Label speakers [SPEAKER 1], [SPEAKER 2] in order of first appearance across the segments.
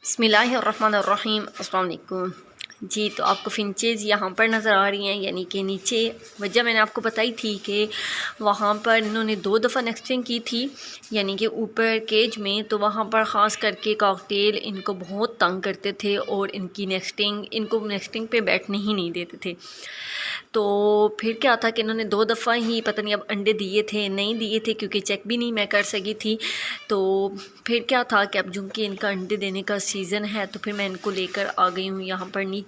[SPEAKER 1] बिस्मिल्लाहिर्रहमानिर्रहीम। अस्सलाम वालेकुम जी। तो आपको फिंचेज़ यहाँ पर नज़र आ रही हैं, यानी कि नीचे। वजह मैंने आपको बताई थी कि वहाँ पर इन्होंने 2 दफ़ा नेस्टिंग की थी, यानी कि ऊपर केज में। तो वहाँ पर ख़ास करके कॉकटेल इनको बहुत तंग करते थे और इनको नेस्टिंग पे बैठने ही नहीं देते थे। तो फिर क्या था कि इन्होंने 2 दफ़ा ही पता नहीं अब अंडे दिए थे नहीं दिए थे, क्योंकि चेक भी नहीं मैं कर सकी थी। तो फिर क्या था कि अब चूँकि इनका अंडे देने का सीज़न है, तो फिर मैं इनको लेकर आ गई हूँ यहाँ पर नीचे।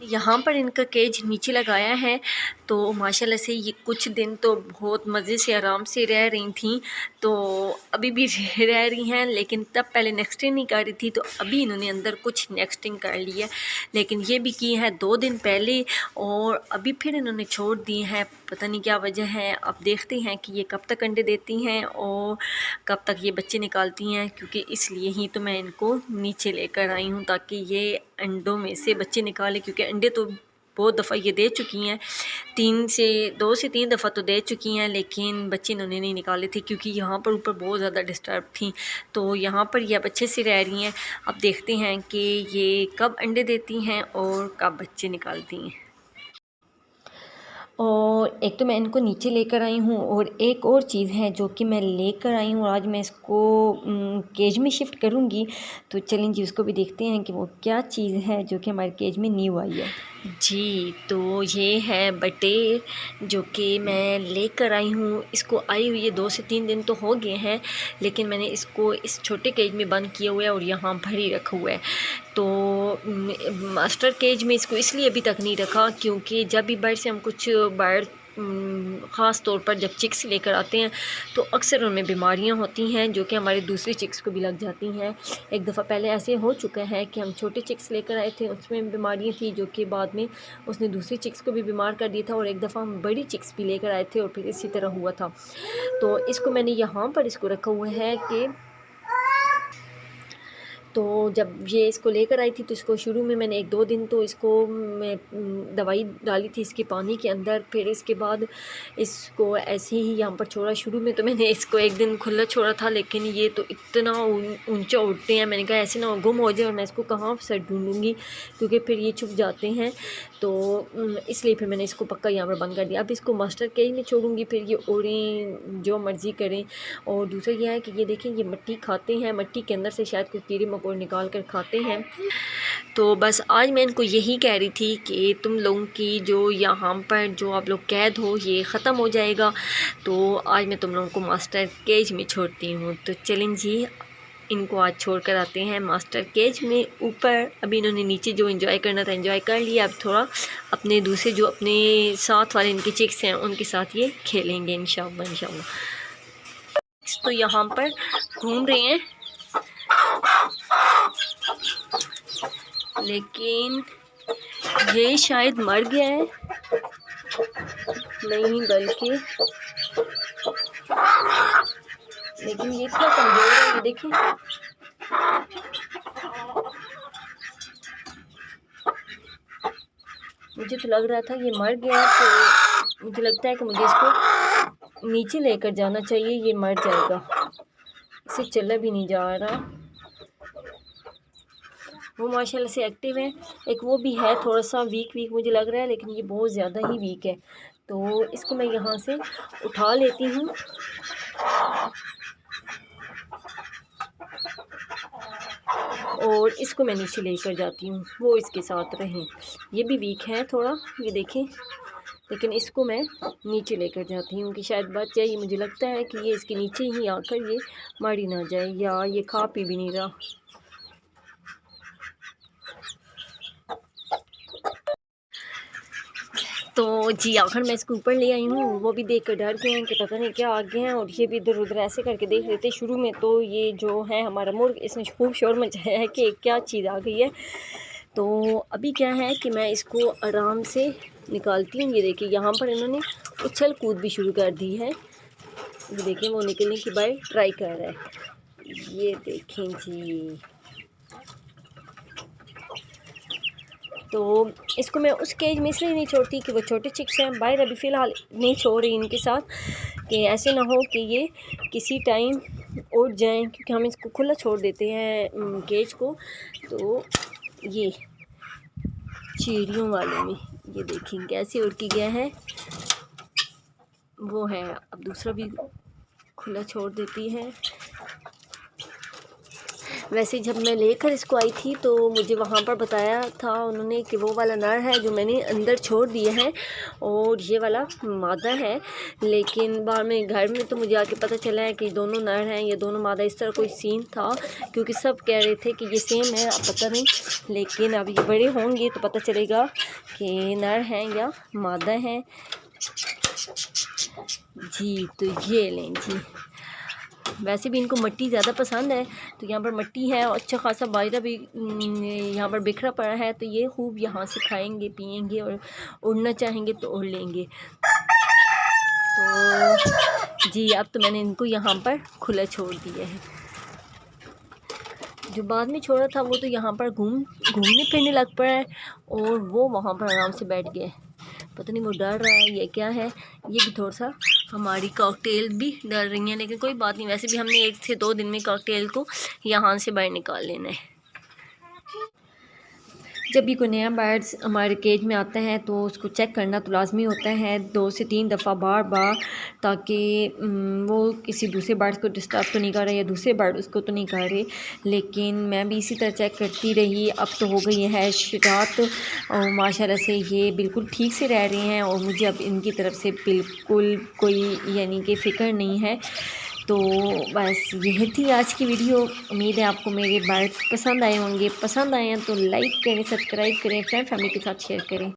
[SPEAKER 1] यहाँ पर इनका केज नीचे लगाया है। तो माशाल्लाह से ये कुछ दिन तो बहुत मज़े से आराम से रह रही थी, तो अभी भी रह रही हैं। लेकिन तब पहले नेस्टिंग नहीं कर रही थी, तो अभी इन्होंने अंदर कुछ नेस्टिंग कर ली है, लेकिन ये भी की है 2 दिन पहले, और अभी फिर इन्होंने छोड़ दी हैं। पता नहीं क्या वजह है। अब देखते हैं कि ये कब तक अंडे देती हैं और कब तक ये बच्चे निकालती हैं, क्योंकि इसलिए ही तो मैं इनको नीचे लेकर आई हूँ, ताकि ये अंडों में से बच्चे निकालें। क्योंकि अंडे तो बहुत दफ़ा ये दे चुकी हैं, 2 से 3 दफ़ा तो दे चुकी हैं, लेकिन बच्चे इन्होंने नहीं निकाले थे, क्योंकि यहाँ पर ऊपर बहुत ज़्यादा डिस्टर्ब थी। तो यहाँ पर ये अब अच्छे से रह रही हैं। अब देखते हैं कि ये कब अंडे देती हैं और कब बच्चे निकालती हैं। और एक तो मैं इनको नीचे लेकर आई हूँ, और एक और चीज़ है जो कि मैं लेकर आई हूँ, आज मैं इसको केज में शिफ्ट करूँगी। तो चलें जी, उसको भी देखते हैं कि वो क्या चीज़ है जो कि हमारे केज में न्यू आई है जी। तो ये है बटेर, जो कि मैं लेकर आई हूँ। इसको आई हुई है 2 से 3 दिन तो हो गए हैं, लेकिन मैंने इसको इस छोटे केज में बंद किया हुआ है और यहाँ भरी रखा हुआ है। तो मास्टर केज में इसको इसलिए अभी तक नहीं रखा, क्योंकि जब भी बाहर से हम कुछ बर्ड ख़ास तौर पर जब चिक्स लेकर आते हैं, तो अक्सर उनमें बीमारियां होती हैं, जो कि हमारे दूसरी चिक्स को भी लग जाती हैं। एक दफ़ा पहले ऐसे हो चुका है कि हम छोटे चिक्स लेकर आए थे, उसमें बीमारियां थी, जो कि बाद में उसने दूसरी चिक्स को भी बीमार कर दिया था। और एक दफ़ा हम बड़ी चिक्स भी लेकर आए थे और फिर इसी तरह हुआ था। तो इसको मैंने यहाँ पर इसको रखा हुआ है कि तो जब ये इसको लेकर आई थी, तो इसको शुरू में मैंने 1-2 दिन तो इसको मैं दवाई डाली थी इसके पानी के अंदर। फिर इसके बाद इसको ऐसे ही यहाँ पर छोड़ा। शुरू में तो मैंने इसको 1 दिन खुला छोड़ा था, लेकिन ये तो इतना ऊंचा उड़ते हैं, मैंने कहा ऐसे ना गुम हो जाए और मैं इसको कहाँ से ढूंढूंगी, क्योंकि फिर ये छुप जाते हैं। तो इसलिए फिर मैंने इसको पक्का यहाँ पर बंद कर दिया। अब इसको मास्टर केज में छोड़ूंगी, फिर ये उड़ें जो मर्ज़ी करें। और दूसरा यह है कि ये देखें, ये मिट्टी खाते हैं, मिट्टी के अंदर से शायद कुछ कीड़े मकोड़े निकाल कर खाते हैं। तो बस आज मैं इनको यही कह रही थी कि तुम लोगों की जो यहाँ पर जो आप लोग कैद हो, ये ख़त्म हो जाएगा। तो आज मैं तुम लोगों को मास्टर केज में छोड़ती हूँ। तो चलें जी, इनको आज छोड़ कर आते हैं मास्टर केज में ऊपर। अभी इन्होंने नीचे जो एंजॉय करना था एंजॉय कर लिया। अब थोड़ा अपने दूसरे जो अपने साथ वाले इनके चिक्स हैं उनके साथ ये खेलेंगे इंशाअल्लाह। तो यहाँ पर घूम रहे हैं, लेकिन ये शायद मर गया है, नहीं बल्कि, लेकिन ये इतना कमज़ोर है, ये देखें। मुझे तो लग रहा था ये मर गया, तो मुझे लगता है कि मुझे इसको नीचे लेकर जाना चाहिए, ये मर जाएगा। इसे चला भी नहीं जा रहा। वो माशाल्लाह से एक्टिव है। एक वो भी है थोड़ा सा वीक मुझे लग रहा है, लेकिन ये बहुत ज़्यादा ही वीक है। तो इसको मैं यहाँ से उठा लेती हूँ। और इसको मैं नीचे लेकर जाती हूँ, वो इसके साथ रहें। ये भी वीक है थोड़ा, ये देखें, लेकिन इसको मैं नीचे लेकर जाती हूँ कि शायद बच जाए। मुझे लगता है कि ये इसके नीचे ही आकर ये मर ही ना जाए, या ये खा पी भी नहीं रहा। तो जी आखिर मैं इसको ऊपर ले आई हूँ। वो भी देख कर डर गए हैं कि पता नहीं क्या आ गए हैं, और ये भी इधर उधर ऐसे करके देख रहे थे। शुरू में तो ये जो है हमारा मुर्ग, इसने खूब शोर मचाया है कि क्या चीज़ आ गई है। तो अभी क्या है कि मैं इसको आराम से निकालती हूँ। ये देखिए, यहाँ पर इन्होंने उछल कूद भी शुरू कर दी है। ये देखिए, वो निकलने की बार ट्राई कर रहा है। ये देखें जी। तो इसको मैं उस केज में इसलिए नहीं छोड़ती कि वो छोटे चिक्स हैं, बाहर अभी फ़िलहाल नहीं छोड़ रही इनके साथ, कि ऐसे ना हो कि ये किसी टाइम उड़ जाएं, क्योंकि हम इसको खुला छोड़ देते हैं केज को। तो ये चिड़ियों वाले में ये देखें कैसे उड़ के गया है, वो है। अब दूसरा भी खुला छोड़ देती है। वैसे जब मैं लेकर इसको आई थी तो मुझे वहाँ पर बताया था उन्होंने कि वो वाला नर है जो मैंने अंदर छोड़ दिया है और ये वाला मादा है। लेकिन बाद में घर में तो मुझे आके पता चला है कि दोनों नर हैं, ये दोनों मादा। इस तरह कोई सीन था, क्योंकि सब कह रहे थे कि ये सेम है, अब पता नहीं। लेकिन अब ये बड़े होंगे तो पता चलेगा कि नर हैं या मादा हैं जी। तो ये लें जी। वैसे भी इनको मिट्टी ज़्यादा पसंद है, तो यहाँ पर मिट्टी है और अच्छा खासा बाजरा भी यहाँ पर बिखरा पड़ा है। तो ये खूब यहाँ से खाएंगे पिएंगे और उड़ना चाहेंगे तो उड़ लेंगे। तो जी अब तो मैंने इनको यहाँ पर खुला छोड़ दिया है। जो बाद में छोड़ा था वो तो यहाँ पर घूमने फिरने लग पड़ा है और वो वहाँ पर आराम से बैठ गए। पता नहीं वो डर रहा है ये क्या है। ये भी थोड़ा सा हमारी कॉकटेल भी डर रही है, लेकिन कोई बात नहीं। वैसे भी हमने 1 से 2 दिन में कॉकटेल को यहाँ से बाहर निकाल लेना है। जब भी कोई नया बर्ड्स हमारे केज में आता है तो उसको चेक करना तो लाजमी होता है 2 से 3 दफ़ा बार, ताकि वो किसी दूसरे बर्ड्स को डिस्टर्ब तो नहीं कर रहे या दूसरे बर्ड उसको तो नहीं कर रहे। लेकिन मैं भी इसी तरह चेक करती रही। अब तो हो गई है रात और माशाल्लाह से ये बिल्कुल ठीक से रह रहे हैं और मुझे अब इनकी तरफ से बिल्कुल कोई यानी कि फ़िक्र नहीं है। तो बस यही थी आज की वीडियो। उम्मीद है आपको मेरे बर्ड्स पसंद आए होंगे। पसंद आए हैं तो लाइक करें, सब्सक्राइब करें, फ्रेंड फैमिली के साथ शेयर करें।